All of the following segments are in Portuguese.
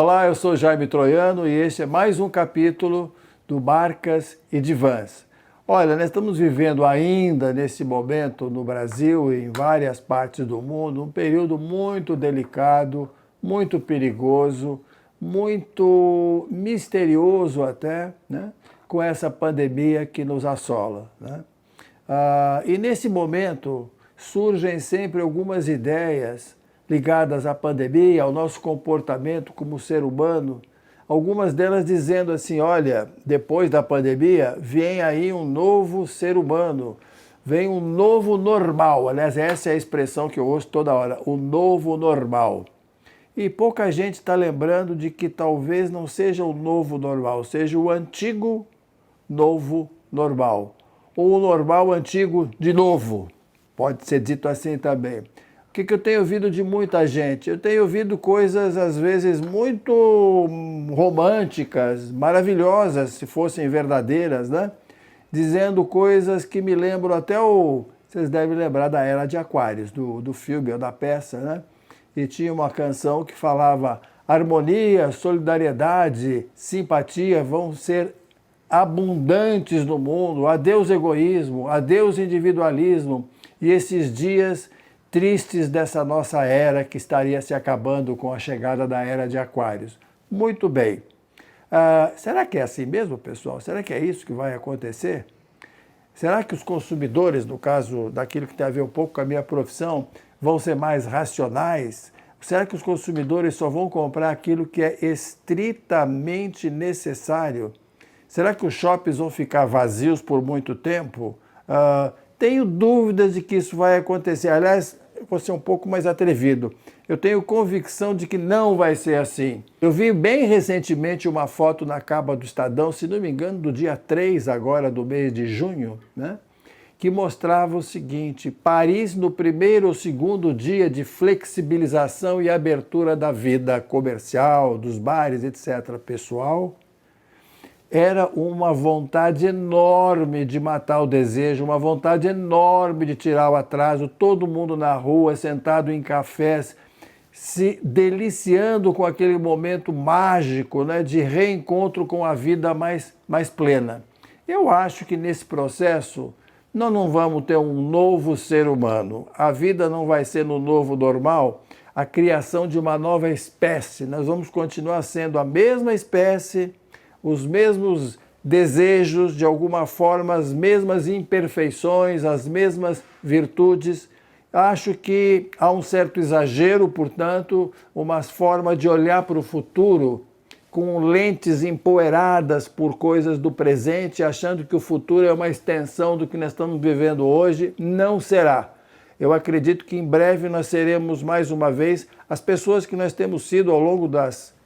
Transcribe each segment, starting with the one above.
Olá, eu sou Jaime Troiano e este é mais um capítulo do Barcas e Divãs. Olha, nós estamos vivendo ainda nesse momento no Brasil e em várias partes do mundo um período muito delicado, muito perigoso, muito misterioso até, né? Com essa pandemia que nos assola, né? E nesse momento surgem sempre algumas ideias ligadas à pandemia, ao nosso comportamento como ser humano, algumas delas dizendo assim, olha, depois da pandemia vem aí um novo ser humano, vem um novo normal. Aliás, essa é a expressão que eu ouço toda hora, o novo normal. E pouca gente está lembrando de que talvez não seja o novo normal, seja o antigo novo normal, ou o normal antigo de novo, pode ser dito assim também. O que eu tenho ouvido de muita gente? Eu tenho ouvido coisas, às vezes, muito românticas, maravilhosas, se fossem verdadeiras, né? Dizendo coisas que me lembram até Vocês devem lembrar da Era de Aquários, do filme ou da peça, né? E tinha uma canção que falava harmonia, solidariedade, simpatia vão ser abundantes no mundo, adeus egoísmo, adeus individualismo, e esses dias tristes dessa nossa era que estaria se acabando com a chegada da Era de Aquários. Muito bem. Será que é assim mesmo, pessoal? Será que é isso que vai acontecer? Será que os consumidores, no caso daquilo que tem a ver um pouco com a minha profissão, vão ser mais racionais? Será que os consumidores só vão comprar aquilo que é estritamente necessário? Será que os shoppings vão ficar vazios por muito tempo? Tenho dúvidas de que isso vai acontecer. Aliás, eu vou ser um pouco mais atrevido. Eu tenho convicção de que não vai ser assim. Eu vi bem recentemente uma foto na capa do Estadão, se não me engano, do dia 3 agora do mês de junho, né? Que mostrava o seguinte: Paris no primeiro ou segundo dia de flexibilização e abertura da vida comercial, dos bares, etc. Pessoal, era uma vontade enorme de matar o desejo, uma vontade enorme de tirar o atraso, todo mundo na rua, sentado em cafés, se deliciando com aquele momento mágico, né, de reencontro com a vida mais plena. Eu acho que nesse processo nós não vamos ter um novo ser humano. A vida não vai ser no novo normal a criação de uma nova espécie. Nós vamos continuar sendo a mesma espécie, os mesmos desejos, de alguma forma, as mesmas imperfeições, as mesmas virtudes. Acho que há um certo exagero, portanto, uma forma de olhar para o futuro com lentes empoeiradas por coisas do presente, achando que o futuro é uma extensão do que nós estamos vivendo hoje. Não será. Eu acredito que em breve nós seremos, mais uma vez, as pessoas que nós temos sido ao longo das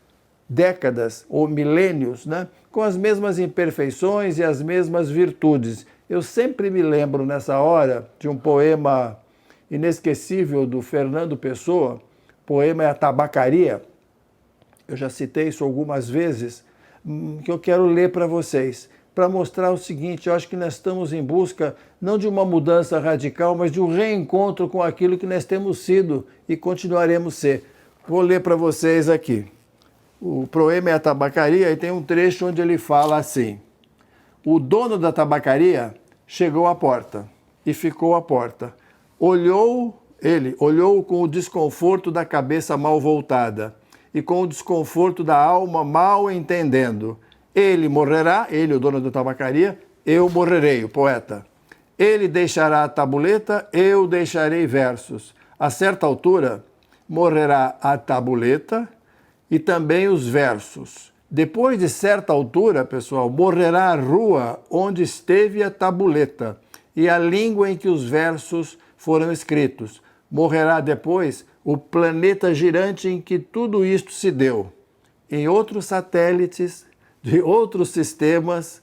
décadas ou milênios, né? Com as mesmas imperfeições e as mesmas virtudes. Eu sempre me lembro nessa hora de um poema inesquecível do Fernando Pessoa, o poema é A Tabacaria. Eu já citei isso algumas vezes, que eu quero ler para vocês, para mostrar o seguinte: eu acho que nós estamos em busca não de uma mudança radical, mas de um reencontro com aquilo que nós temos sido e continuaremos ser. Vou ler para vocês aqui. O poema é A Tabacaria e tem um trecho onde ele fala assim: o dono da tabacaria chegou à porta e ficou à porta. Ele olhou com o desconforto da cabeça mal voltada e com o desconforto da alma mal entendendo. Ele morrerá, ele, o dono da tabacaria, eu morrerei, o poeta. Ele deixará a tabuleta, eu deixarei versos. A certa altura, morrerá a tabuleta e também os versos. Depois de certa altura, pessoal, morrerá a rua onde esteve a tabuleta e a língua em que os versos foram escritos. Morrerá depois o planeta girante em que tudo isto se deu. Em outros satélites, de outros sistemas,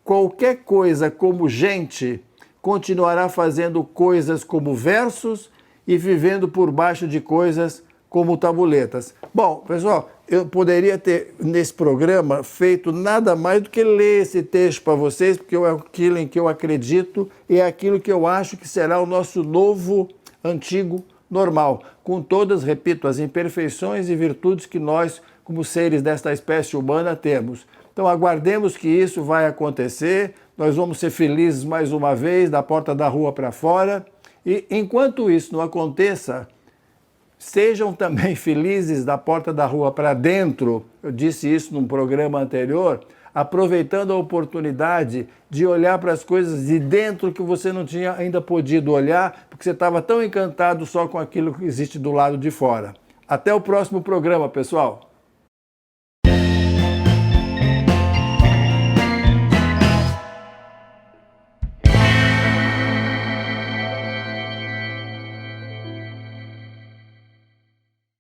qualquer coisa como gente continuará fazendo coisas como versos e vivendo por baixo de coisas como tabuletas. Bom, pessoal, eu poderia ter, nesse programa, feito nada mais do que ler esse texto para vocês, porque é aquilo em que eu acredito e é aquilo que eu acho que será o nosso novo, antigo normal, com todas, repito, as imperfeições e virtudes que nós, como seres desta espécie humana, temos. Então aguardemos que isso vai acontecer, nós vamos ser felizes mais uma vez, da porta da rua para fora, e enquanto isso não aconteça, sejam também felizes da porta da rua para dentro, eu disse isso num programa anterior, aproveitando a oportunidade de olhar para as coisas de dentro que você não tinha ainda podido olhar, porque você estava tão encantado só com aquilo que existe do lado de fora. Até o próximo programa, pessoal!